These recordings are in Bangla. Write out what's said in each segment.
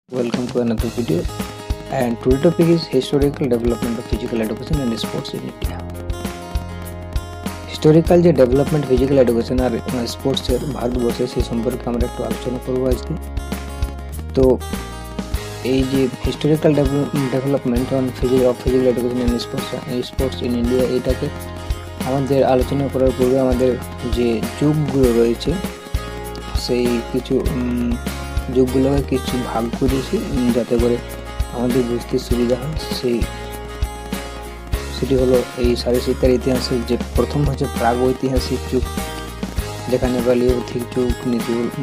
Welcome to another video, and today topic is historical development of physical education and sports in India. Historical যে ডেভেলপমেন্ট ফিজিক্যাল এডুকেশন আর স্পোর্টসের ভারতবর্ষে সেই সম্পর্কে আমরা একটু আলোচনা করব আজকে। তো এই যে historical development on physical education and sports in India, এটাকে আমাদের আলোচনা করার পূর্বে আমাদের যে যুগগুলো রয়েছে সেই কিছু যুগগুলোকে কিছু ভাগ করেছি যাতে করে আমাদের বুঝতে সুবিধা হয়। সেটি হলো এই শারীরশিক্ষার ইতিহাসের যে প্রথম হচ্ছে প্রাগৈতিহাসিক যুগ, যেখানে প্যালিওলিথিক যুগ,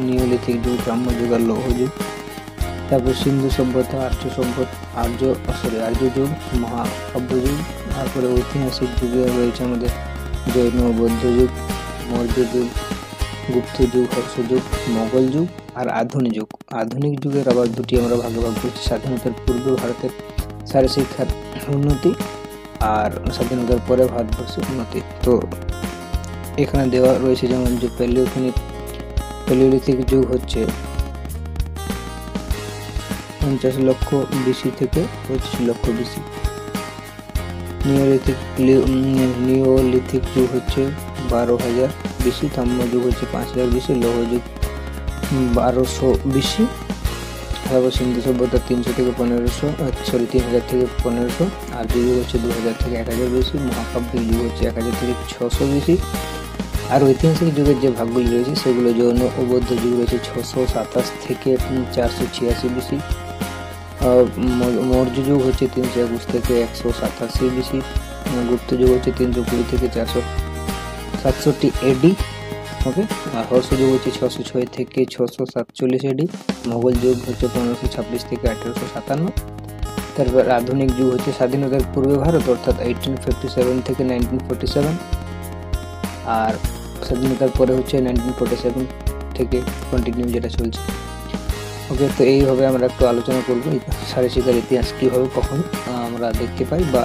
নিওলিথিক যুগ, ব্রাহ্মযুগ আর লৌহ যুগ। তারপর সিন্ধু সভ্যতা, আর্য যুগ, মহাকাব্য যুগ। তারপরে ঐতিহাসিক যুগে রয়েছে আমাদের জৈন বৌদ্ধ যুগ, মৌর্য যুগ, গুপ্ত যুগ, হর্ষ যুগ, মোগল যুগ আর আধুনিক যুগের আবার দুটি আমরা ভাগ করছি: স্বাধীনতার পূর্বে ভারতের শারীরশিক্ষার উন্নতি আর স্বাধীনতার পরে ভারতবর্ষের উন্নতি। তো এখানে দেওয়া রয়েছে যেমন যে প্যালিওলিথিক যুগ হচ্ছে 50 লক্ষ বিসি থেকে 25 লক্ষ বিসি। নিওলিথিক যুগ হচ্ছে 12,000 বিসি। তাম্র যুগ হচ্ছে 5,000 বিসি। লৌহ যুগ 1200 বিসি। তারপর সিন্ধু সভ্যতা 300 থেকে 3,000 থেকে 1500। আর্য যুগ হচ্ছে 2000 থেকে 1000 বিসি। মহাকাব্যিক যুগ হচ্ছে 1000 থেকে 600 বিসি। আর ঐতিহাসিক যুগের যে ভাগগুলি রয়েছে সেগুলো জৈন ও বৌদ্ধ যুগ রয়েছে 627 থেকে 486 বিসি। মৌর্য যুগ হচ্ছে 321 থেকে 187 বিসি। গুপ্ত যুগ হচ্ছে 320 থেকে 467 এডি। ওকে। আর হর্ষ যুগ হচ্ছে 606 থেকে 647 এডি। মোগল যুগ হচ্ছে 1526 থেকে 1857। তারপর আধুনিক যুগ হচ্ছে স্বাধীনতার পূর্বে ভারত, অর্থাৎ 1857 থেকে 1947। আর স্বাধীনতার পরে হচ্ছে 1947 থেকে কন্টিনিউ যেটা চলছে। ওকে, তো এইভাবে আমরা একটু আলোচনা করবো শারীরশিক্ষার ইতিহাস কীভাবে কখন আমরা দেখতে পাই বা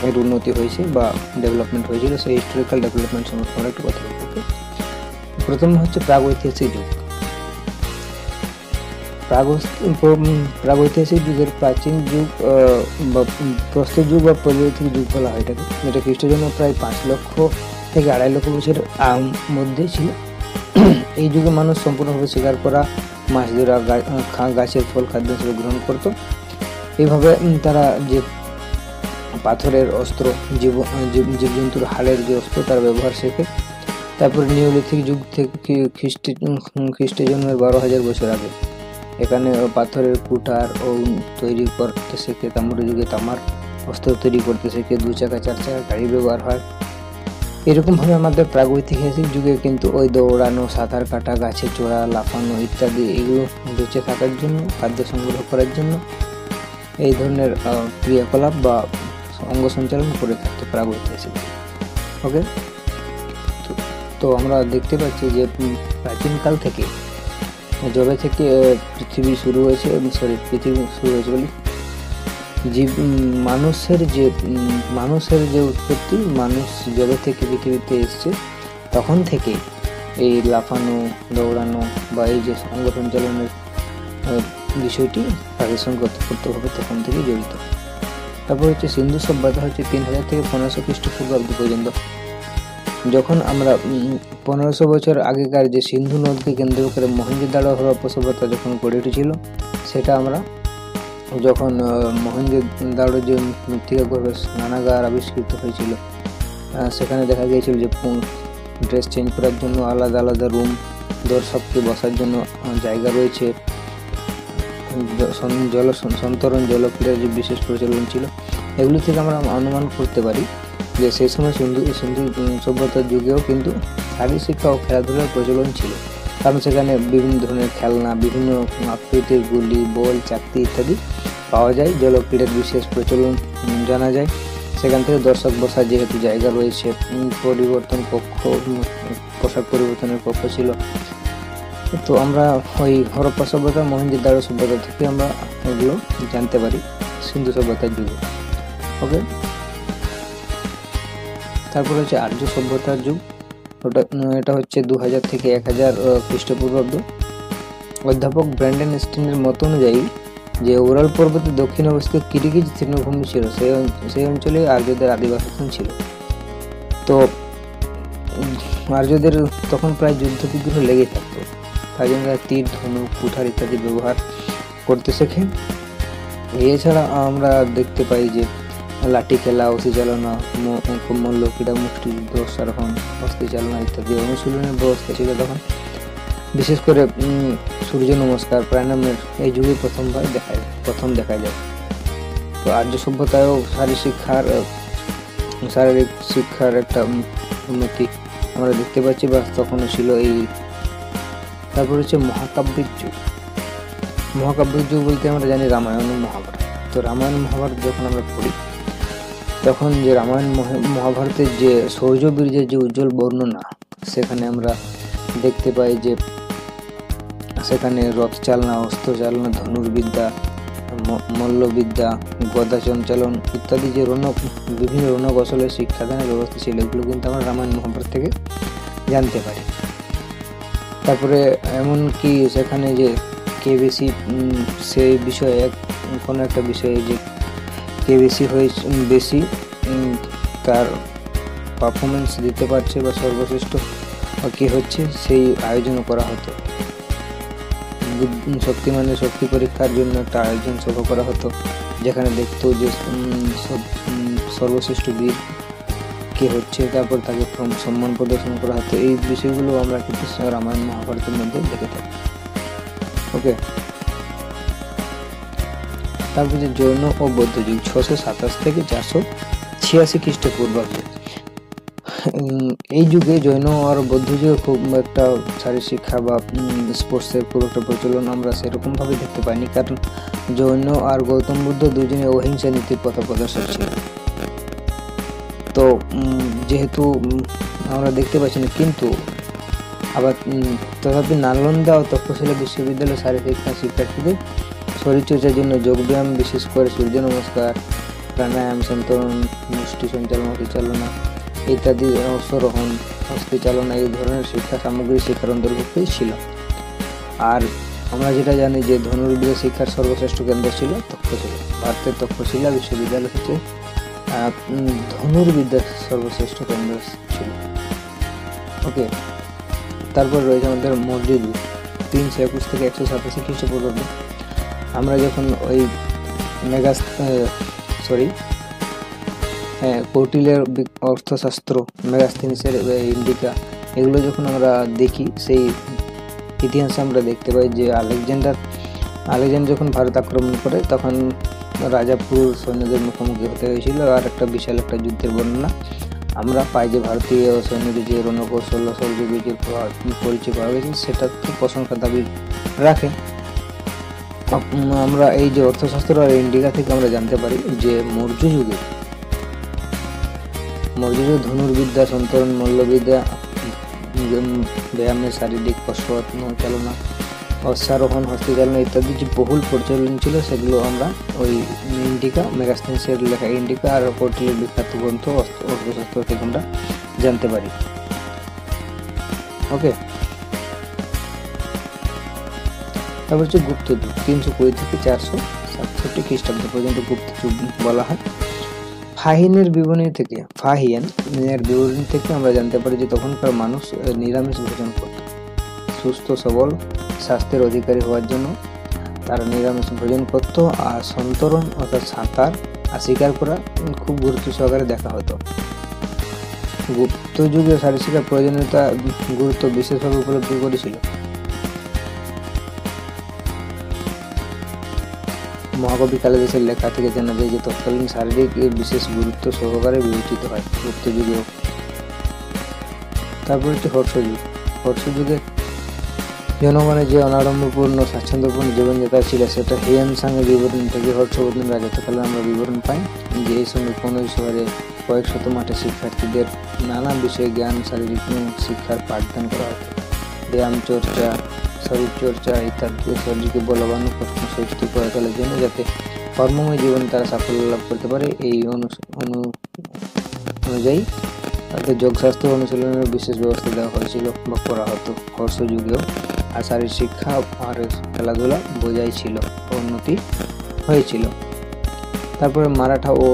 এর উন্নতি হয়েছে বা ডেভেলপমেন্ট হয়েছিল, সেই হিস্টোরিক্যাল ডেভেলপমেন্ট সম্পর্কে আমরা একটু কথা বলবো। প্রথম হচ্ছে প্রাগৈতিহাসিক যুগ। প্রাগৈতিহাসিক যুগের প্রাচীন যুগ বা প্রস্তর যুগ বা প্যালিওলিথিক যুগ বলা হয় এটাকে। এটা খ্রিস্টজন্ম প্রায় 5 লক্ষ থেকে 2.5 লক্ষ বছরের মধ্যে ছিল। এই যুগে মানুষ সম্পূর্ণভাবে শিকার করা, মাছ ধরা, গাছের ফল খাদ্য হিসেবে গ্রহণ করত। এইভাবে তারা যে পাথরের অস্ত্র, জীবজন্তুর হাড়ের যে অস্ত্র তার ব্যবহার শেখে। তারপর নিওলিথিক যুগ থেকে খ্রিস্ট জন্মের 12,000 বছর আগে এখানে পাথরের কুঠার ও তৈরি করতে শেখে। তাম্র যুগে তামার অস্ত্র তৈরি করতে শেখে। 2 চাকা 4 চাকা গাড়ি ব্যবহার হয়। এরকমভাবে আমাদের প্রাগৈতিহাসিক যুগে কিন্তু ওই দৌড়ানো, সাঁতার কাটা, গাছে চড়া, লাফানো ইত্যাদি এগুলো বেঁচে থাকার জন্য, খাদ্য সংগ্রহ করার জন্য এই ধরনের ক্রিয়াকলাপ বা অঙ্গ সঞ্চালন করে থাকতো প্রাগৈতিহাসিক। ওকে, তো আমরা দেখতে পাচ্ছি যে প্রাচীনকাল থেকে যবে থেকে পৃথিবী শুরু হয়েছে বলি, মানুষের যে উৎপত্তি, মানুষ যবে থেকে পৃথিবীতে এসছে তখন থেকে এই লাফানো, দৌড়ানো বা এই যে অঙ্গ সঞ্চালনের বিষয়টি তাদের সঙ্গে ওতপ্রোতভাবে তখন থেকে জড়িত। তারপর হচ্ছে সিন্ধু সভ্যতা হচ্ছে 3000 থেকে 1500 খ্রিস্টপূর্বাব্দ পর্যন্ত। যখন আমরা 1500 বছর আগেকার যে সিন্ধু নদীকে কেন্দ্র করে মহেঞ্জোদারো হরপ্পা সভ্যতা যখন গড়ে উঠেছিল, সেটা আমরা যখন মহেঞ্জোদারো যে মৃত্তিকা গর্ভে স্নানাগার আবিষ্কৃত হয়েছিল, সেখানে দেখা গিয়েছিল যে ড্রেস চেঞ্জ করার জন্য আলাদা আলাদা রুম, দর্শককে বসার জন্য জায়গা রয়েছে, সন্তরণ জলক্রীড়ার যে বিশেষ প্রচলন ছিল। এগুলি থেকে আমরা অনুমান করতে পারি যে সেই সময় সিন্ধু সভ্যতার যুগেও কিন্তু শারীরশিক্ষা ও খেলাধুলার প্রচলন ছিল, কারণ সেখানে বিভিন্ন ধরনের খেলনা, বিভিন্ন আকৃতির গুলি, বল, চাকতি ইত্যাদি পাওয়া যায়। জলক্রীড়ার বিশেষ প্রচলন জানা যায়। সেখান থেকে দর্শক বসার যেহেতু জায়গা রয়েছে, পোশাক পরিবর্তনের কক্ষ ছিল। তো আমরা ওই হরপ্পা সভ্যতা, মহেঞ্জোদারো সভ্যতা থেকে আমরা এগুলো জানতে পারি সিন্ধু সভ্যতার যুগে। ওকে, তারপর হচ্ছে আর্য সভ্যতার যুগ। এটা হচ্ছে 2000 থেকে 1000 খ্রিস্টপূর্বাব্দ। অধ্যাপক ব্র্যান্ডন স্টিনের মত অনুযায়ী যে ওরাল পর্বতের দক্ষিণে অবস্থিত কিরগিজ তৃণভূমি ছিল, সেই অঞ্চলে আর্যদের আদিবাসন ছিল। তো আর্যদের তখন প্রায় যুদ্ধ বিগ্রহ লেগে থাকতো, তাই জন্য তীর, ধনুক, কুঠার ইত্যাদি ব্যবহার করতে শেখে। এছাড়া আমরা দেখতে পাই যে লাঠি খেলা, অস্থি চালনা, মল্ল ক্রীড়া, মুষ্টিযুদ্ধ, অশ্বারোহণ, অস্থি চালনা ইত্যাদি অনুশীলনের ব্যবস্থা ছিল তখন। বিশেষ করে সূর্য নমস্কার, প্রাণায়ামের এই যুগে প্রথম দেখা যায়। তো আর্য সভ্যতায়ও শারীরিক শিক্ষার একটা উন্নতি আমরা দেখতে পাচ্ছি, বা তখনও ছিল এই। তারপর হচ্ছে মহাকাব্যিক যুগ। মহাকাব্যিক যুগ বলতে আমরা জানি রামায়ণ ও মহাভারত। তো রামায়ণ মহাভারত যখন আমরা পড়ি, তখন যে রামায়ণ মহাভারতের যে শৌর্য বীর্যের যে উজ্জ্বল বর্ণনা, সেখানে আমরা দেখতে পাই যে সেখানে রথ চালনা, অস্ত্র চালনা, ধনুর্বিদ্যা, মল্লবিদ্যা, গদা সঞ্চালন ইত্যাদি যে বিভিন্ন রণকৌশলের শিক্ষাদানের ব্যবস্থা ছিল, এগুলো কিন্তু আমরা রামায়ণ মহাভারত থেকে জানতে পারি। তারপরে এমনকি সেখানে যে কে বেশি, সেই বিষয়ে কোনো একটা বিষয়ে যে কে বেশি তার পারফরমেন্স দিতে পারছে বা সর্বশ্রেষ্ঠ কে হচ্ছে, সেই আয়োজন করা হতো। শক্তিমানের শক্তি পরীক্ষার জন্য একটা আয়োজন সভা করা হতো, যেখানে দেখতো যে সর্বশ্রেষ্ঠ বীর কে হচ্ছে, তারপর তাকে সম্মান প্রদর্শন করা হতো। এই বিষয়গুলো আমরা কিন্তু রামায়ণ মহাভারতের মধ্যে দেখে থাকি। ওকে, তারপর যে জৈন ও বৌদ্ধ যুগ 627 থেকে 486 খ্রিস্টপূর্বাব্দে। এই যুগে জৈন আর বৌদ্ধ যুগে খুব একটা শারীরিক শিক্ষা বা স্পোর্টসের খুব একটা প্রচলন আমরা সেরকম ভাবে দেখতে পাইনি, কারণ জৈন আর গৌতম বুদ্ধ দুজনে অহিংসা নীতির পথ প্রদর্শক ছিল। তো যেহেতু আমরা দেখতে পাচ্ছি না, কিন্তু আবার তথাপি নালন্দা ও তক্ষশিলা বিশ্ববিদ্যালয়ের শারীরিক শিক্ষার্থীদের শরীরচর্চার জন্য যোগব্যায়াম, বিশেষ করে সূর্য নমস্কার, প্রাণায়াম, সন্তরণ, মুষ্টি সঞ্চালন, অতিচালনা ইত্যাদি, অশ্বারোহণ, অস্থি চালনা এই ধরনের শিক্ষা সামগ্রী শিক্ষার অন্তর্ভুক্তই ছিল। আর আমরা যেটা জানি যে ধনুর্বিদ্যা শিক্ষার সর্বশ্রেষ্ঠ কেন্দ্র ছিল তক্ষশিলা। ভারতের তক্ষশিলা বিশ্ববিদ্যালয় হচ্ছে ধনুর্বিদ্যার সর্বশ্রেষ্ঠ কেন্দ্র ছিল। ওকে, তারপর রয়েছে আমাদের মৌর্য যুগ 321 থেকে 187 খ্রিস্টপূর্বাব্দে। আমরা যখন ওই কৌটিল্যের অর্থশাস্ত্র, মেগাস্থিনিসের ইন্ডিকা, এগুলো যখন আমরা দেখি, সেই ইতিহাসে আমরা দেখতে পাই যে আলেকজান্ডার যখন ভারত আক্রমণ করে, তখন রাজাপুর সৈন্যদের মুখোমুখি হতে হয়েছিল। আর একটা বিশাল একটা যুদ্ধের বর্ণনা আমরা পাই যে ভারতীয় সৈন্যদের যে রণকৌশল, শৌর্যবীর্যের পরিচয় পাওয়া গেছে, সেটা তো প্রশংসা দাবি রাখে। আমরা এই যে অর্থশাস্ত্র আর ইন্ডিকা থেকে আমরা জানতে পারি যে মৌর্য যুগে ধনুর্বিদ্যা, সন্তরণ, মল্লবিদ্যা, ব্যায়ামের, শারীরিক কসরত, নৌচালনা, অশ্বারোহণ, হস্তচালনা ইত্যাদি যে বহুল প্রচলন ছিল, সেগুলো আমরা ওই ইন্ডিকা, মেগাস্থিনিসের লেখা ইন্ডিকা আর কৌটিল্যের বিখ্যাত গ্রন্থ অর্থশাস্ত্র থেকে আমরা জানতে পারি। ওকে, তারপর হচ্ছে গুপ্ত যুগ 320 থেকে 467 খ্রিস্টাব্দ পর্যন্ত গুপ্ত যুগ বলা হয়। ফাহিয়ানের বিবরণী থেকে আমরা জানতে পারি যে তখনকার মানুষ নিরামিষ ভোজন করত। সুস্থ সবল স্বাস্থ্যের অধিকারী হওয়ার জন্য তারা নিরামিষ ভোজন করত। আর সন্তরণ অর্থাৎ সাঁতার আর শিকার করা খুব গুরুত্ব সহকারে দেখা হতো। গুপ্ত যুগে শারীরিক শিক্ষার প্রয়োজনীয়তা গুরুত্ব বিশেষভাবে উপলব্ধি করেছিল। মহাকবি কালিদাসের লেখা থেকে জানা যায় যে তৎকালীন শারীরিক বিশেষ গুরুত্ব সহকারে বিবেচিত হয় গুপ্ত যুগেও। তারপর হচ্ছে হর্ষ যুগে জনগণের যে অনাড়ম্বরপূর্ণ স্বাচ্ছন্দ্যপূর্ণ জীবনযাত্রা ছিল, সেটা হিয়ানসাংয়ের বিবরণ থেকে হর্ষবর্ধন রাজত্বকালে আমরা বিবরণ পাই যে এই সময় কোনো শহরে কয়েক শত মাঠে শিক্ষার্থীদের নানা বিষয়ে জ্ঞান, শারীরিক শিক্ষার পাঠদান করা হতো। ব্যায়াম চর্চা, শরীরচর্চা ইত্যাদি শরীরকে বলবান ও সুস্থ করে তোলার জন্য, যাতে কর্মময় জীবন তারা সাফল্য লাভ করতে পারে, এই অনুযায়ী তাদের যোগশাস্ত্র অনুশীলনের বিশেষ ব্যবস্থা দেওয়া হয়েছিল বা করা হতো হর্ষ যুগেও। আর শারীরিক শিক্ষা আর খেলাধুলা বজায় ছিল, উন্নতি হয়েছিল। তারপরে মারাঠা ও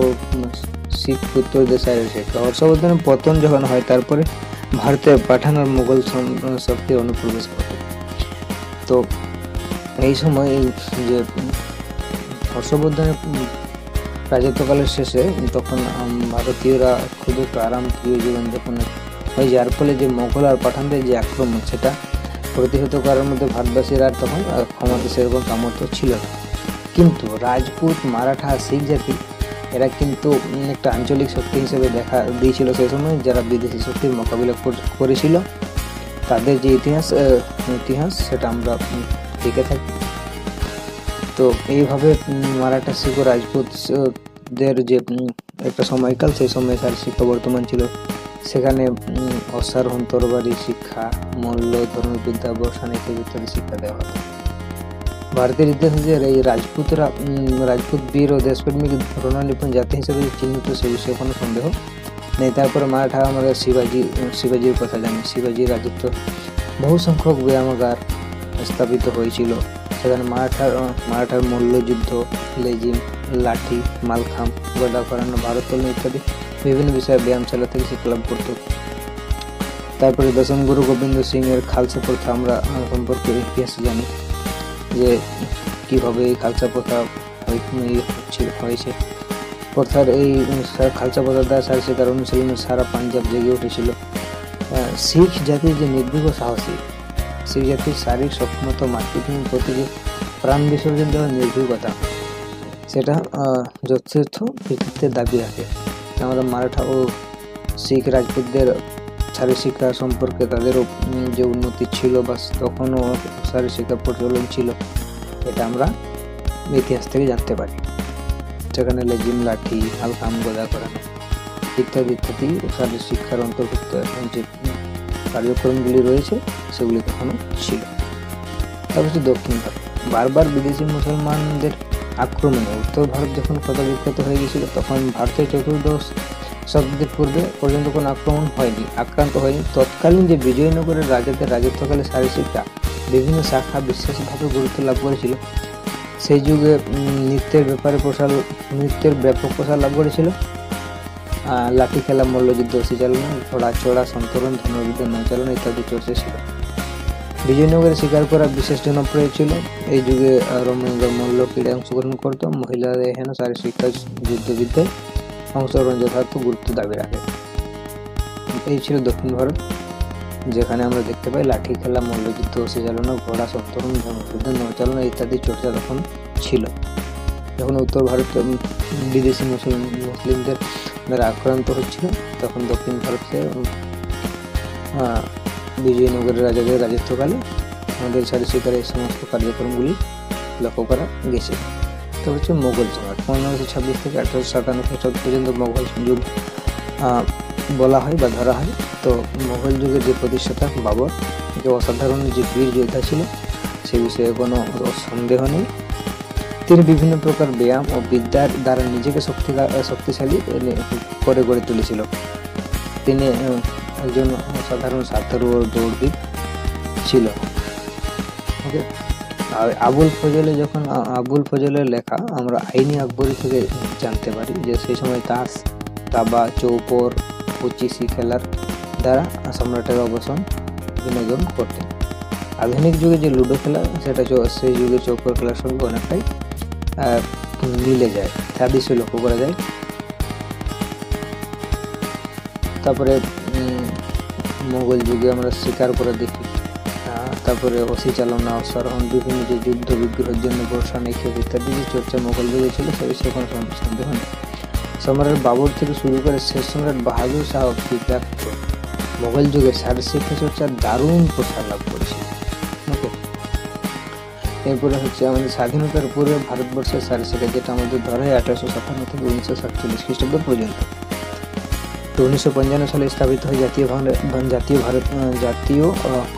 শিখ পুত্রদের শারীরিক শিক্ষা। হর্ষবর্ধনের পতন যখন হয় তারপরে ভারতে পাঠান আর মুঘল শক্তির অনুপ্রবেশ ঘটে। তো এই সময় যে হর্ষবর্ধনের রাজত্বকালের শেষে তখন ভারতীয়রা খুব একটু আরামপ্রিয় জীবনযাপন হয়, যার ফলে যে মোগল আর পাঠানদের যে আক্রমণ সেটা প্রতিহত করার মধ্যে ভারতবাসীর আর তখন ক্ষমতা সেরকম সামর্থ্য ছিল না। কিন্তু রাজপুত, মারাঠা, শিখ জাতি এরা কিন্তু একটা আঞ্চলিক শক্তি হিসেবে দেখা দিয়েছিল সেই সময়, যারা বিদেশি শক্তির মোকাবিলা করেছিল। তাদের যে ইতিহাস সেটা আমরা দেখে থাকি। তো এইভাবে মারাঠা, শিখ ও রাজপুতদের যে একটা সময়কাল, সেই সময় শারীরিক শিক্ষা বর্তমান ছিল। সেখানে অশ্বারোহণ, তরবারি শিক্ষা, মল্ল, ধর্মবিদ্যা, বর্ষানীতি ইত্যাদি শিক্ষা দেওয়া হতো। ভারতের ইতিহাসে এই রাজপুত বীর ও দেশপ্রেমিক রণনিপুণ জাতি হিসেবে চিহ্নিত, সে বিষয়ে কোনো সন্দেহ নেই। তারপরে মারাঠা, আমাদের শিবাজির কথা জানি। শিবাজির রাজত্ব বহু সংখ্যক ব্যায়ামাগার স্থাপিত হয়েছিল। সেখানে মারাঠার মল্লযুদ্ধ, লেজিম, লাঠি, মালখাম, গদা করানো, ভারোত্তোলন ইত্যাদি বিভিন্ন বিষয়ে ব্যায়ামশালা থেকে শিক্ষালাভ করত। তারপরে দশম গুরু গোবিন্দ সিং এর খালসা প্রথা আমরা সম্পর্কে ইতিহাস জানি, যে কিভাবে এই খালসা প্রথা হয়েছে। প্রথার এই খালসা প্রথার দ্বারা শারীরিক শিক্ষার অনুশীলনে সারা পাঞ্জাব জেগে উঠেছিল। শিখ জাতির যে নির্ভীক ও সাহসী, শিখ জাতির শারীরিক সক্ষমতা, মাতৃভূমির প্রতি যে প্রাণ বিসর্জন দেওয়ার নির্ভীকতা, সেটা যথেষ্ট কৃতিত্বের দাবি রাখে। আমরা মারাঠা ও শিখ রাজপুতদের শারীরিক শিক্ষা সম্পর্কে তাদেরও যে উন্নতি ছিল বা তখনও শারীরিক শিক্ষার প্রচলন ছিল, এটা আমরা ইতিহাস থেকে জানতে পারি। সেখানে লেজিম, লাঠি, মালখাম, গদা করানো ইত্যাদি শারীরিক শিক্ষার অন্তর্ভুক্ত যে কার্যক্রমগুলি রয়েছে সেগুলি তখনও ছিল। তারপর হচ্ছে দক্ষিণ ভারত। বারবার বিদেশি মুসলমানদের আক্রমণে উত্তর ভারত যখন ক্ষতবিক্ষত হয়ে গেছিল, তখন ভারতের চতুর্দশ শতাব্দীর পূর্বে পর্যন্ত কোনো আক্রান্ত হয়নি। তৎকালীন যে বিজয়নগরের রাজাদের রাজত্বকালে শারীরিক শিক্ষা বিভিন্ন শাখা বিশেষভাবে গুরুত্ব লাভ করেছিল। সেই যুগে নৃত্যের ব্যাপক প্রসার লাভ করেছিল। লাঠি খেলা, মল্লযুদ্ধ, অশ্বারোহণ, ঘোড়া চড়া, সন্তরণ, ধনুর্বিদ্যা, নৌচালনা ইত্যাদি চর্চা ছিল। বিজয়নগরে শিকার করা বিশেষ জনপ্রিয় ছিল। এই যুগে রমণীরা মল্ল ক্রীড়ায় অংশগ্রহণ করত। মহিলারা এখানে শারীরিক শিক্ষা, যুদ্ধবিদ্যায় অংশগ্রহণ যথার্থ গুরুত্ব দাবি রাখে। এই ছিল দক্ষিণ ভারত, যেখানে আমরা দেখতে পাই লাঠি খেলা, মল্লযুদ্ধ, অশ্বারোহণ, ঘোড়া, সন্তরণ, ধনুর্বিদ্যা, নৌচালনা ইত্যাদি চর্চা তখন ছিল। যখন উত্তর ভারতে বিদেশি মুসলিমদের দ্বারা আক্রান্ত হচ্ছিল, তখন দক্ষিণ ভারতে বিজয়নগরের রাজাদের রাজত্বকালে আমাদের শারীরিক শিক্ষার এই সমস্ত কার্যক্রমগুলি লক্ষ্য করা গেছে। তো হচ্ছে মোগল সম্রাট। 1526 থেকে 1857 খ্রিস্টাব্দ পর্যন্ত মোগল যুগ বলা হয় বা ধরা হয়। তো মোগল যুগের যে প্রতিষ্ঠাতা বাবর, যে অসাধারণ যে বীর যোদ্ধা ছিল, সে বিষয়ে কোনো সন্দেহ নেই। তিনি বিভিন্ন প্রকার ব্যায়াম ও বিদ্যার দ্বারা নিজেকে শক্তিশালী করে গড়ে তুলেছিল। তিনি একজন সাধারণ সাঁতারু ও দৌড়বিদ ছিল। ওকে, আবুল ফজলের লেখা আমরা আইনি আকবরী থেকে জানতে পারি যে সেই সময় তাস, দাবা, চৌপর, পচিশি খেলার দ্বারা সম্রাটের বিনোদন করতেন। আধুনিক যুগে যে লুডো খেলা, সেটা সেই যুগে চৌপর খেলার সঙ্গে অনেকটাই মিলে যায়, সাদৃশ্য লক্ষ্য করা যায়। তারপরে মোগল যুগে আমরা শিকার করে দেখি। তারপরে অসি চালনা, অশ্বারোহণ, বিভিন্ন যে যুদ্ধ বিগ্রহের জন্য বর্ষা, নিক্ষেপ ইত্যাদি যে চর্চা মোগল যুগে ছিল, সে বিষয়ে কোনো সন্দেহ নেই। সম্রাট বাবর থেকে শুরু করে শেষ সম্রাট বাহাদুর শাহ অবধি মোগল যুগে শারীরিক শিক্ষা চর্চার দারুণ প্রসার লাভ করেছিল। ওকে, এরপরে হচ্ছে আমাদের স্বাধীনতার পূর্বে ভারতবর্ষের শারীরিক শিক্ষা, যেটা আমাদের ধরা হয় 1857 থেকে 1947 খ্রিস্টাব্দ পর্যন্ত। তো 1955 সালে স্থাপিত হয় জাতীয়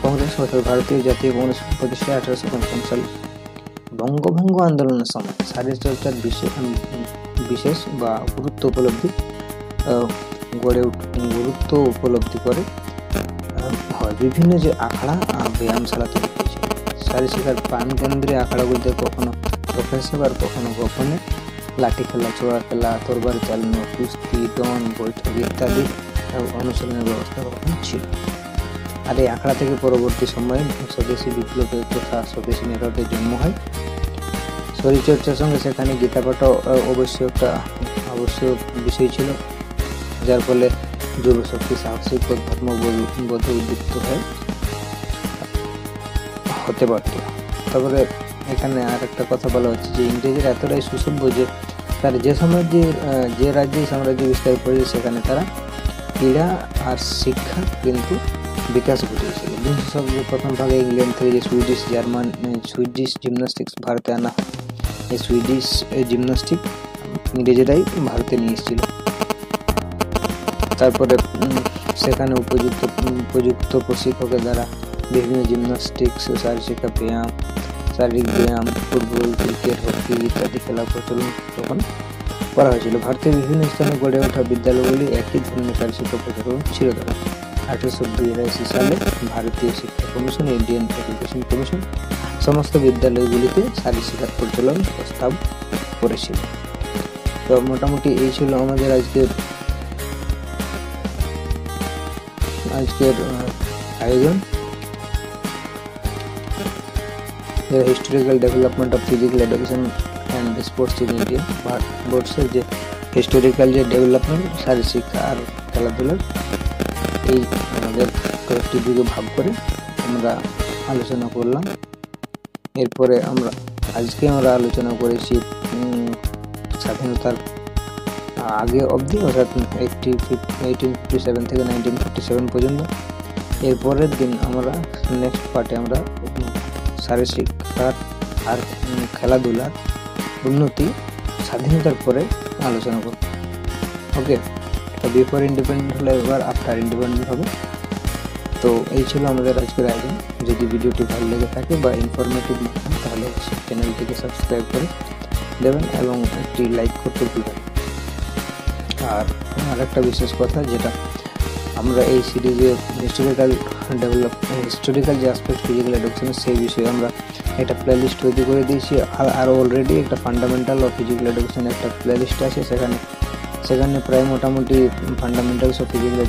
কংগ্রেস, অর্থাৎ ভারতীয় জাতীয় কংগ্রেস প্রতিষ্ঠা 1855 সালে। বঙ্গভঙ্গ আন্দোলনের সময় শারীরিক চর্চার বিশেষ বা গুরুত্ব উপলব্ধি করে হয়। বিভিন্ন যে আখড়া, ব্যায়ামশালা তৈরি হয়েছিল। শারীর শিক্ষার প্রাণকেন্দ্রে আখড়াগুলিতে কখনো প্রফেসর আর কখনো গোপনে লাঠি খেলা, ছোড়া খেলা, তরবারি চালানো, কুস্তি, দন, বৈঠক ইত্যাদি অনুশীলনের ব্যবস্থা কখনো ছিল। আর এই আখড়া থেকে পরবর্তী সময়ে স্বদেশী বিপ্লবের তথা স্বদেশী নেতাদের জন্ম হয়। শরীরচর্চার সঙ্গে সেখানে গীতাপাঠও অবশ্যই একটা আবশ্যক বিষয় ছিল, যার ফলে যুবশক্তি সাহসিক ও ধর্মবোধে উদ্দীপ্ত হতে পারত। তারপরে এখানে আর একটা কথা বলা হচ্ছে যে ইংরেজের এতটাই সুসভ্য যে তার যে সময় যে রাজ্যে সাম্রাজ্য বিস্তার করেছে সেখানে তারা ক্রীড়া আর শিক্ষা কিন্তু বিকাশ ঘটিয়েছিল। বিংশ শতাব্দীর প্রথম ভাগে ইংল্যান্ড থেকে যে সুইডিশ জিমন্যাস্টিক্স ভারতে আনা, এই সুইডিশ জিমন্যাস্টিক ইংরেজেরাই ভারতে নিয়ে এসেছিল। তারপরে সেখানে উপযুক্ত প্রশিক্ষকের দ্বারা বিভিন্ন জিমন্যাস্টিক্স, শারীরিক ব্যায়াম, ফুটবল, ক্রিকেট, হকি ইত্যাদি খেলা প্রচলন তখন করা হয়েছিল। ভারতের বিভিন্ন স্থানে গড়ে ওঠা বিদ্যালয়গুলি একই ধরনের শারীরশিক্ষা প্রচলন ছিল। তখন 1882 সালে ভারতীয় শিক্ষা কমিশন, ইন্ডিয়ান এডুকেশন কমিশন সমস্ত বিদ্যালয়গুলিতে শারীরশিক্ষার প্রচলন প্রস্তাব করেছিল। তো মোটামুটি এই ছিল আমাদের আজকের আয়োজন। Historical development of physical education and sports in India, ভারতবর্ষের যে হিস্টোরিক্যাল যে ডেভেলপমেন্ট শারীর শিক্ষা আর খেলাধুলার, এই আমাদের কয়েকটি যুগে ভাগ করে আমরা আলোচনা করলাম। এরপরে আজকে আমরা আলোচনা করেছি স্বাধীনতার আগে অবধি, অর্থাৎ 1857 থেকে 1947 পর্যন্ত। এরপরের দিন আমরা নেক্সট পার্টে আমরা শারীর শিক্ষার আর খেলাধুলার উন্নতি স্বাধীনতার পরে আলোচনা করব। ওকে, তো বিফোর ইন্ডিপেন্ডেন্ট হলে এবার আফটার ইন্ডিপেন্ডেন্ট হবে। তো এই ছিল আমাদের আজকের আয়োজন। যদি ভিডিওটি ভালো লেগে থাকে বা ইনফরমেটিভ মনে হয় তাহলে চ্যানেলটিকে সাবস্ক্রাইব করে দেবেন এবং একটি লাইক করতে ভুলবেন। আর আরেকটা বিশেষ কথা, যেটা আমরা এই সিরিজে হিস্টোরিক্যাল যে অ্যাসপেক্ট ফিজিক্যাল এডুকেশনের, সেই বিষয়ে আমরা একটা প্লেলিস্ট তৈরি করে দিয়েছি। আর অলরেডি একটা ফান্ডামেন্টাল অফ ফিজিক্যাল এডুকেশন একটা প্লেলিস্ট আছে, সেখানে প্রায় মোটামুটি ফান্ডামেন্টালস অফ ফিজিক্যাল